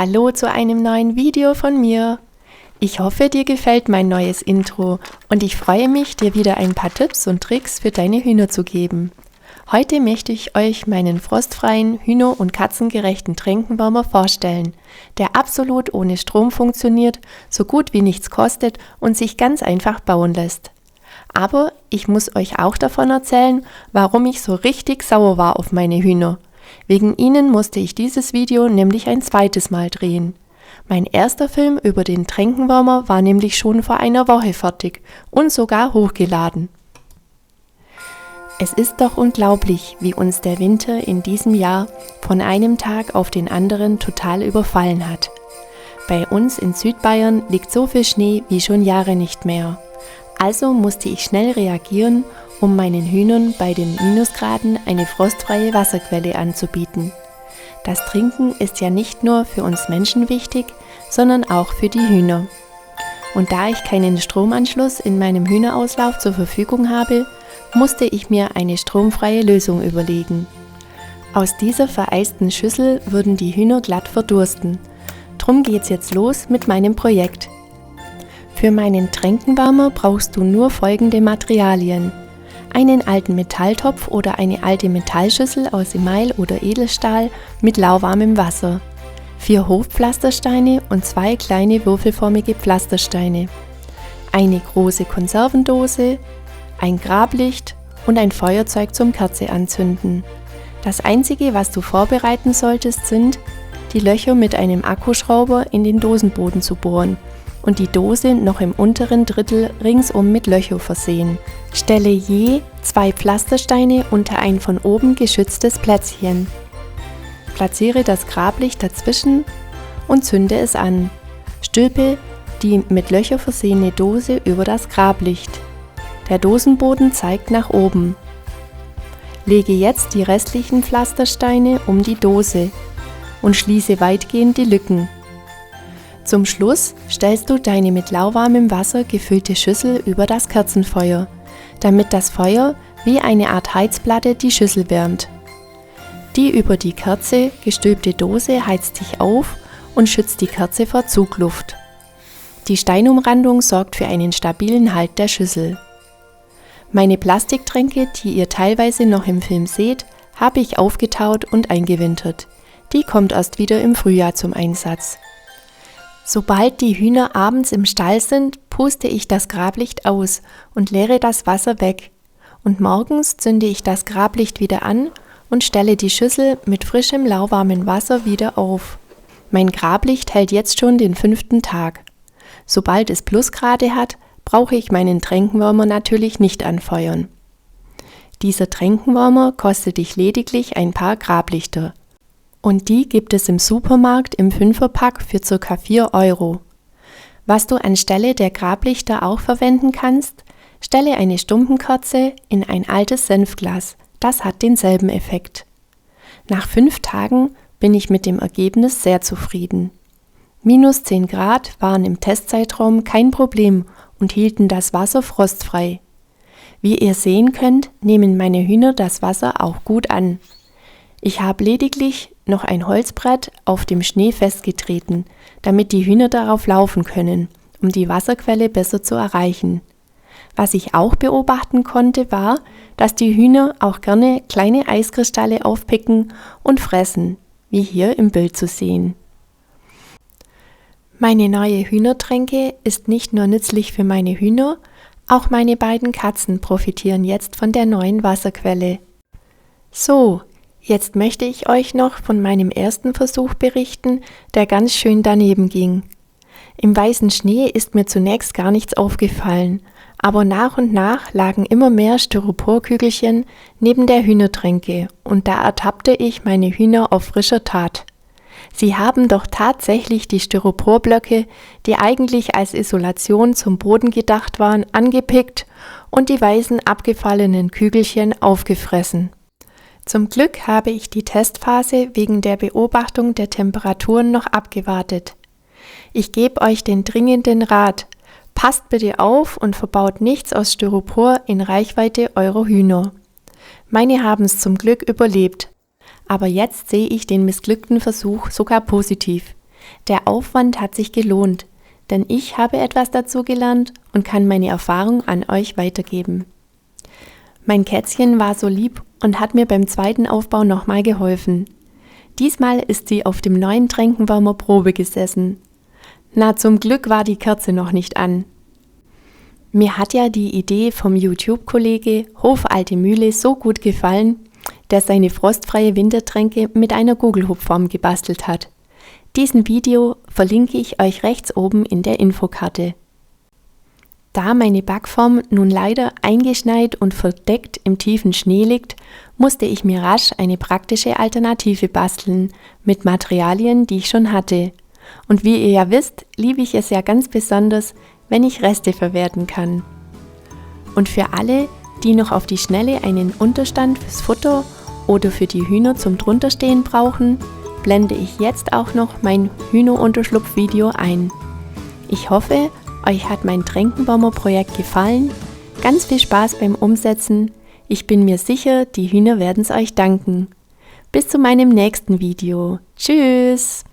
Hallo zu einem neuen Video von mir. Ich hoffe, dir gefällt mein neues Intro und ich freue mich, dir wieder ein paar Tipps und Tricks für deine Hühner zu geben. Heute möchte ich euch meinen frostfreien, hühner- und katzengerechten Tränkenwärmer vorstellen, der absolut ohne Strom funktioniert, so gut wie nichts kostet und sich ganz einfach bauen lässt. Aber ich muss euch auch davon erzählen, warum ich so richtig sauer war auf meine Hühner. Wegen ihnen musste ich dieses Video nämlich ein zweites Mal drehen. Mein erster Film über den Tränkenwärmer war nämlich schon vor einer Woche fertig und sogar hochgeladen. Es ist doch unglaublich, wie uns der Winter in diesem Jahr von einem Tag auf den anderen total überfallen hat. Bei uns in Südbayern liegt so viel Schnee wie schon Jahre nicht mehr. Also musste ich schnell reagieren, um meinen Hühnern bei den Minusgraden eine frostfreie Wasserquelle anzubieten. Das Trinken ist ja nicht nur für uns Menschen wichtig, sondern auch für die Hühner. Und da ich keinen Stromanschluss in meinem Hühnerauslauf zur Verfügung habe, musste ich mir eine stromfreie Lösung überlegen. Aus dieser vereisten Schüssel würden die Hühner glatt verdursten. Drum geht's jetzt los mit meinem Projekt. Für meinen Tränkenwärmer brauchst du nur folgende Materialien: einen alten Metalltopf oder eine alte Metallschüssel aus Email oder Edelstahl mit lauwarmem Wasser, 4 Hofpflastersteine und 2 kleine würfelförmige Pflastersteine, eine große Konservendose, ein Grablicht und ein Feuerzeug zum Kerze anzünden. Das Einzige, was du vorbereiten solltest, sind, die Löcher mit einem Akkuschrauber in den Dosenboden zu bohren und die Dose noch im unteren Drittel ringsum mit Löchern versehen. Stelle je 2 Pflastersteine unter ein von oben geschütztes Plätzchen. Platziere das Grablicht dazwischen und zünde es an. Stülpe die mit Löchern versehene Dose über das Grablicht. Der Dosenboden zeigt nach oben. Lege jetzt die restlichen Pflastersteine um die Dose und schließe weitgehend die Lücken. Zum Schluss stellst du deine mit lauwarmem Wasser gefüllte Schüssel über das Kerzenfeuer, damit das Feuer wie eine Art Heizplatte die Schüssel wärmt. Die über die Kerze gestülpte Dose heizt dich auf und schützt die Kerze vor Zugluft. Die Steinumrandung sorgt für einen stabilen Halt der Schüssel. Meine Plastiktränke, die ihr teilweise noch im Film seht, habe ich aufgetaut und eingewintert. Die kommt erst wieder im Frühjahr zum Einsatz. Sobald die Hühner abends im Stall sind, puste ich das Grablicht aus und leere das Wasser weg. Und morgens zünde ich das Grablicht wieder an und stelle die Schüssel mit frischem, lauwarmem Wasser wieder auf. Mein Grablicht hält jetzt schon den 5. Tag. Sobald es Plusgrade hat, brauche ich meinen Tränkenwärmer natürlich nicht anfeuern. Dieser Tränkenwärmer kostet dich lediglich ein paar Grablichter. Und die gibt es im Supermarkt im 5er-Pack für ca. 4 €. Was du anstelle der Grablichter auch verwenden kannst: stelle eine Stumpenkerze in ein altes Senfglas. Das hat denselben Effekt. Nach 5 Tagen bin ich mit dem Ergebnis sehr zufrieden. Minus 10 Grad waren im Testzeitraum kein Problem und hielten das Wasser frostfrei. Wie ihr sehen könnt, nehmen meine Hühner das Wasser auch gut an. Ich habe lediglich noch ein Holzbrett auf dem Schnee festgetreten, damit die Hühner darauf laufen können, um die Wasserquelle besser zu erreichen. Was ich auch beobachten konnte, war, dass die Hühner auch gerne kleine Eiskristalle aufpicken und fressen, wie hier im Bild zu sehen. Meine neue Hühnertränke ist nicht nur nützlich für meine Hühner, auch meine beiden Katzen profitieren jetzt von der neuen Wasserquelle. So, jetzt möchte ich euch noch von meinem ersten Versuch berichten, der ganz schön daneben ging. Im weißen Schnee ist mir zunächst gar nichts aufgefallen, aber nach und nach lagen immer mehr Styroporkügelchen neben der Hühnertränke und da ertappte ich meine Hühner auf frischer Tat. Sie haben doch tatsächlich die Styroporblöcke, die eigentlich als Isolation zum Boden gedacht waren, angepickt und die weißen abgefallenen Kügelchen aufgefressen. Zum Glück habe ich die Testphase wegen der Beobachtung der Temperaturen noch abgewartet. Ich gebe euch den dringenden Rat: passt bitte auf und verbaut nichts aus Styropor in Reichweite eurer Hühner. Meine haben es zum Glück überlebt. Aber jetzt sehe ich den missglückten Versuch sogar positiv. Der Aufwand hat sich gelohnt, denn ich habe etwas dazu gelernt und kann meine Erfahrung an euch weitergeben. Mein Kätzchen war so lieb und hat mir beim zweiten Aufbau nochmal geholfen. Diesmal ist sie auf dem neuen Tränkenwärmer Probe gesessen. Na, zum Glück war die Kerze noch nicht an. Mir hat ja die Idee vom YouTube-Kollege Hof Alte Mühle so gut gefallen, der seine frostfreie Wintertränke mit einer Gugelhupfform gebastelt hat. Diesen Video verlinke ich euch rechts oben in der Infokarte. Da meine Backform nun leider eingeschneit und verdeckt im tiefen Schnee liegt, musste ich mir rasch eine praktische Alternative basteln mit Materialien, die ich schon hatte. Und wie ihr ja wisst, liebe ich es ja ganz besonders, wenn ich Reste verwerten kann. Und für alle, die noch auf die Schnelle einen Unterstand fürs Futter oder für die Hühner zum Drunterstehen brauchen, blende ich jetzt auch noch mein Hühnerunterschlupf-Video ein. Ich hoffe, euch hat mein Tränkenwärmer-Projekt gefallen. Ganz viel Spaß beim Umsetzen. Ich bin mir sicher, die Hühner werden es euch danken. Bis zu meinem nächsten Video. Tschüss!